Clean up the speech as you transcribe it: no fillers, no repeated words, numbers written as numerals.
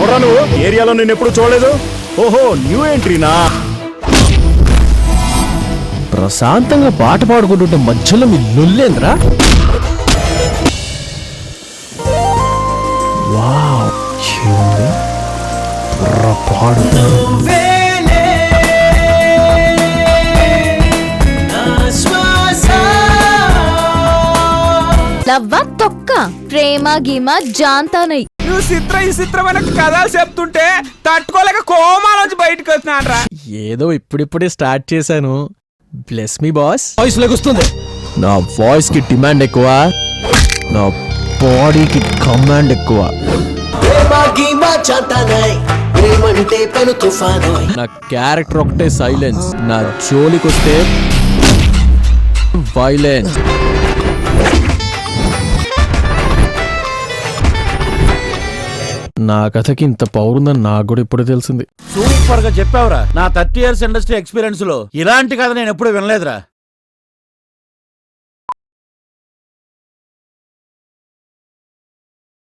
ఎవరా నువ్వు? ఏరియాలో నేను ఎప్పుడు చూడలేదు. ఓహో, న్యూ ఎంట్రీనా? ప్రశాంతంగా పాట పాడుకుంటుంటే మధ్యలో మీ లొల్లేంద్రా? వావ్, ఏముంది? బుర్ర పాడు. లవ్వా తొక్క ప్రేమ గీమ జాంతానై. నువ్వు చిత్రమైన కథలు చెప్తుంటే తట్టుకోలేక కోమాలోంచి బయటకు వచ్చినాడ్రా. ఏదో ఇప్పుడిప్పుడే స్టార్ట్ చేశాను. Bless me boss. వాయిస్ లెగుస్తుంది. నా వాయిస్ కి డిమాండ్ ఎక్కువ, నా బాడీకి కమాండ్ ఎక్కువ. నా క్యారెక్టర్ ఒకటే సైలెన్స్, నా జోలికి వస్తే వైలెన్స్. నా కథకి ఇంత పౌరుందని నాకు కూడా ఇప్పుడు తెలిసింది. సూపర్ గా చెప్పావురా. నా 30 years ఇండస్ట్రీ ఎక్స్పీరియన్స్ లో ఇలాంటి కథ నేను ఎప్పుడు వినలేదురా.